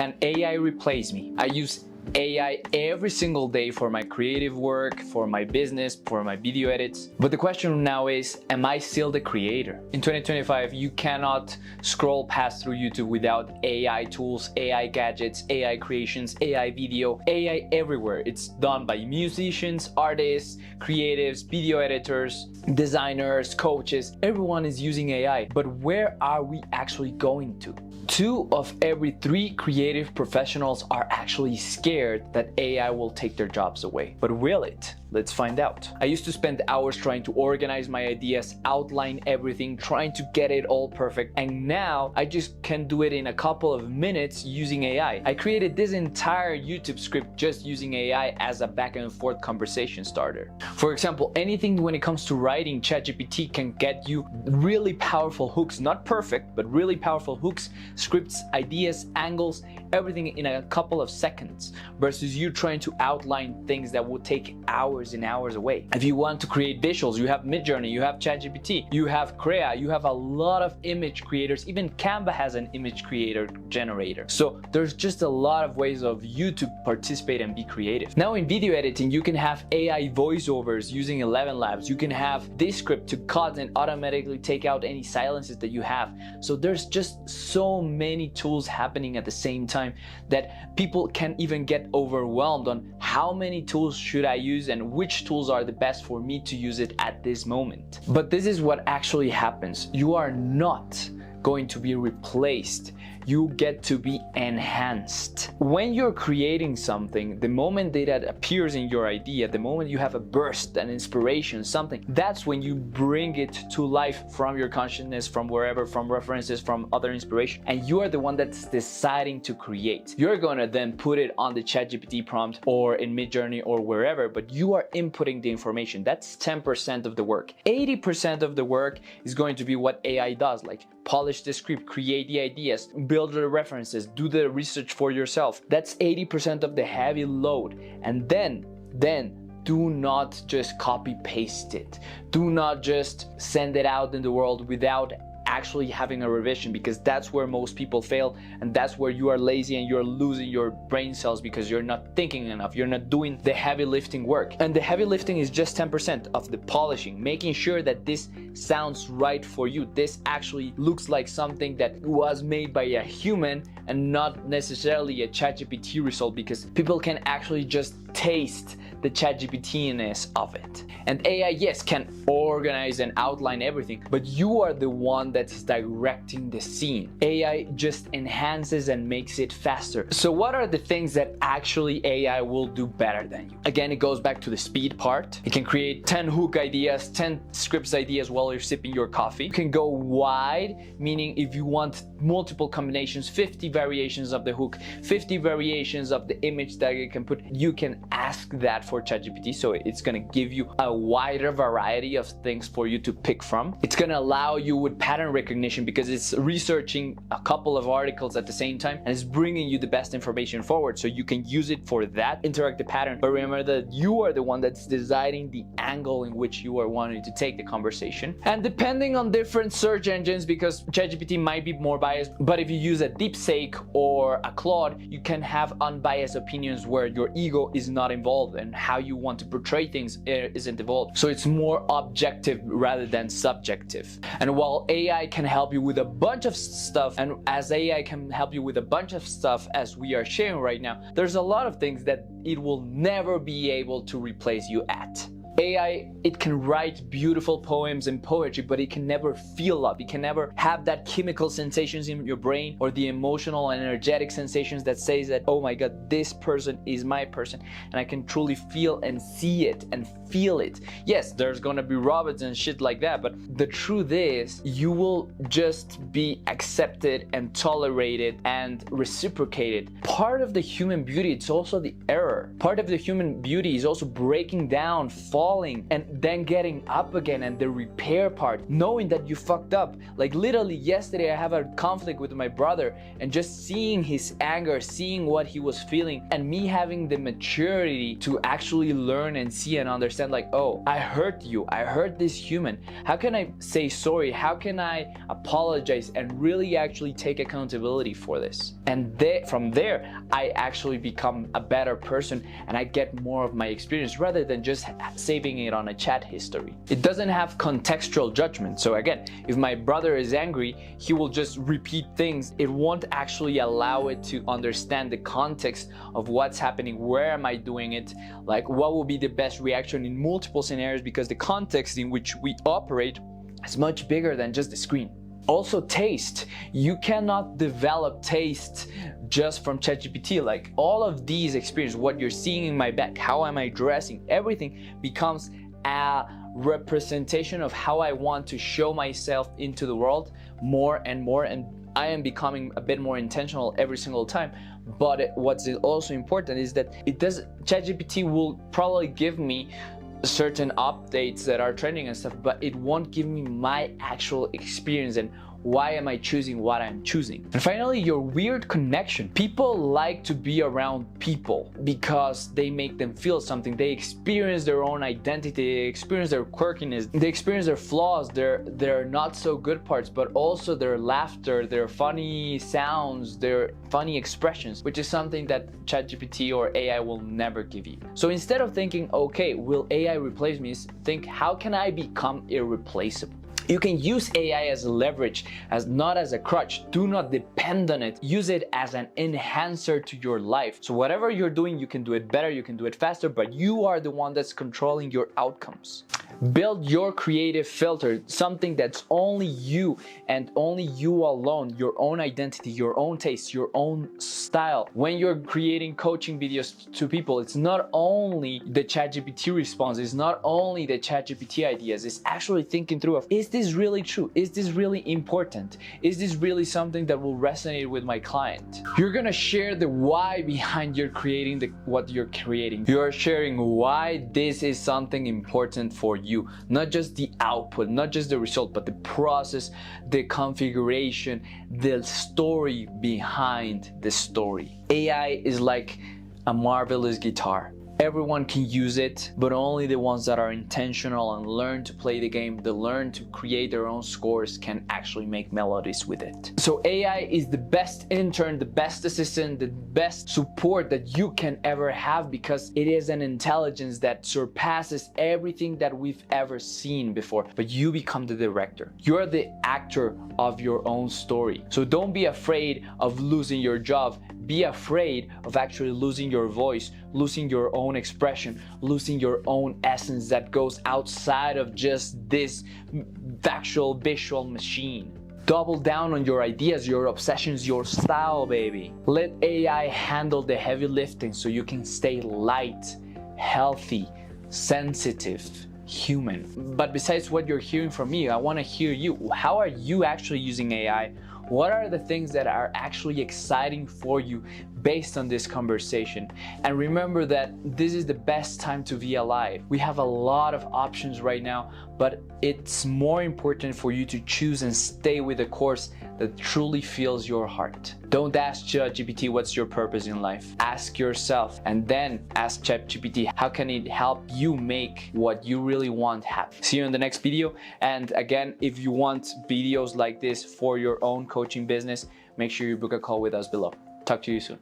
Can AI replace me? I use AI every single day for my creative work, for my business, for my video edits. But the question now is, am I still the creator? In 2025, you cannot scroll past through YouTube without AI tools, AI gadgets, AI creations, AI video, AI everywhere. It's done by musicians, artists, creatives, video editors, designers, coaches. Everyone is using AI. But where are we actually going to? 2 of every 3 creative professionals are actually scared that AI will take their jobs away. But will it? Let's find out. I used to spend hours trying to organize my ideas, outline everything, trying to get it all perfect. And now I just can do it in a couple of minutes using AI. I created this entire YouTube script just using AI as a back and forth conversation starter. For example, anything when it comes to writing, ChatGPT can get you really powerful hooks, not perfect, but really powerful hooks, scripts, ideas, angles, everything in a couple of seconds versus you trying to outline things that would take hours and hours away. If you want to create visuals, you have Midjourney, you have ChatGPT, you have Crea, you have a lot of image creators. Even Canva has an image creator generator. So there's just a lot of ways of you to participate and be creative. Now in video editing, you can have AI voiceovers using 11 Labs. You can have this script to cut and automatically take out any silences that you have. So there's just so many tools happening at the same time that people can even get overwhelmed on how many tools should I use and which tools are the best for me to use it at this moment. But this is what actually happens. You are not going to be replaced. You get to be enhanced. When you're creating something, the moment that appears in your idea, the moment you have a burst, an inspiration, something, that's when you bring it to life from your consciousness, from wherever, from references, from other inspiration, and you are the one that's deciding to create. You're gonna then put it on the ChatGPT prompt or in Midjourney or wherever, but you are inputting the information. That's 10% of the work. 80% of the work is going to be what AI does, like polish the script, create the ideas, build the references, do the research for yourself. That's 80% of the heavy load. And then do not just copy paste it. Do not just send it out in the world without actually having a revision, because that's where most people fail, and that's where you are lazy and you're losing your brain cells because you're not thinking enough, you're not doing the heavy lifting work. And the heavy lifting is just 10% of the polishing, making sure that this sounds right for you. This actually looks like something that was made by a human and not necessarily a ChatGPT result, because people can actually just taste the ChatGPT-ness of it. And AI, yes, can organize and outline everything, but you are the one that's directing the scene. AI just enhances and makes it faster. So what are the things that actually AI will do better than you? Again, it goes back to the speed part. It can create 10 hook ideas, 10 scripts ideas while you're sipping your coffee. You can go wide, meaning if you want multiple combinations, 50 variations of the hook, 50 variations of the image that you can put, you can ask that for ChatGPT, so it's gonna give you a wider variety of things for you to pick from. It's gonna allow you with pattern recognition because it's researching a couple of articles at the same time and it's bringing you the best information forward, so you can use it for that, interact the pattern. But remember that you are the one that's deciding the angle in which you are wanting to take the conversation. And depending on different search engines, because ChatGPT might be more biased, but if you use a DeepSeek or a Claude, you can have unbiased opinions where your ego is not involved and how you want to portray things isn't involved. So it's more objective rather than subjective. And while AI can help you with a bunch of stuff, and as AI can help you with a bunch of stuff as we are sharing right now, there's a lot of things that it will never be able to replace you at. AI, it can write beautiful poems and poetry, but it can never feel love. It can never have that chemical sensations in your brain or the emotional and energetic sensations that says that, oh my God, this person is my person, and I can truly feel and see it and feel it. Yes, there's gonna be robots and shit like that, but the truth is you will just be accepted and tolerated and reciprocated. Part of the human beauty, it's also the error. Part of the human beauty is also breaking down, falling falling and then getting up again, and the repair part, knowing that you fucked up. Like literally yesterday I have a conflict with my brother, and just seeing his anger, seeing what he was feeling, and me having the maturity to actually learn and see and understand, like, oh, I hurt you, I hurt this human. How can I say sorry? How can I apologize and really actually take accountability for this? And from there, I actually become a better person, and I get more of my experience rather than just saving it on a chat history. It doesn't have contextual judgment. So again, if my brother is angry, he will just repeat things. It won't actually allow it to understand the context of what's happening, where am I doing it, like what will be the best reaction in multiple scenarios, because the context in which we operate is much bigger than just the screen. Also, taste. You cannot develop taste just from ChatGPT. Like all of these experiences, what you're seeing in my back, how am I dressing, everything becomes a representation of how I want to show myself into the world more and more, and I am becoming a bit more intentional every single time. But what's also important is that ChatGPT will probably give me certain updates that are trending and stuff, but it won't give me my actual experience and why am I choosing what I'm choosing. And finally, your weird connection. People like to be around people because they make them feel something. They experience their own identity, they experience their quirkiness, they experience their flaws, their not so good parts, but also their laughter, their funny sounds, their funny expressions, which is something that ChatGPT or AI will never give you. So instead of thinking, okay, will AI replace me, think, how can I become irreplaceable? You can use AI as a leverage, not as a crutch. Do not depend on it. Use it as an enhancer to your life. So whatever you're doing, you can do it better, you can do it faster, but you are the one that's controlling your outcomes. Build your creative filter, something that's only you and only you alone, your own identity, your own taste, your own style. When you're creating coaching videos to people, it's not only the ChatGPT response, it's not only the ChatGPT ideas, it's actually thinking through of, is this really true? Is this really important? Is this really something that will resonate with my client? You're gonna share the why behind your creating what you're creating. You're sharing why this is something important for you, not just the output, not just the result, but the process, the configuration, the story behind the story. AI is like a marvelous guitar. Everyone can use it, but only the ones that are intentional and learn to play the game, that learn to create their own scores, can actually make melodies with it. So AI is the best intern, the best assistant, the best support that you can ever have, because it is an intelligence that surpasses everything that we've ever seen before. But you become the director. You're the actor of your own story. So don't be afraid of losing your job. Be afraid of actually losing your voice, losing your own expression, losing your own essence that goes outside of just this factual visual machine. Double down on your ideas, your obsessions, your style, baby. Let AI handle the heavy lifting so you can stay light, healthy, sensitive, human. But besides what you're hearing from me, I want to hear you. How are you actually using AI? What are the things that are actually exciting for you based on this conversation? And remember that this is the best time to be alive. We have a lot of options right now, but it's more important for you to choose and stay with the course that truly fills your heart. Don't ask ChatGPT what's your purpose in life. Ask yourself, and then ask ChatGPT how can it help you make what you really want happen. See you in the next video. And again, if you want videos like this for your own coaching business, make sure you book a call with us below. Talk to you soon.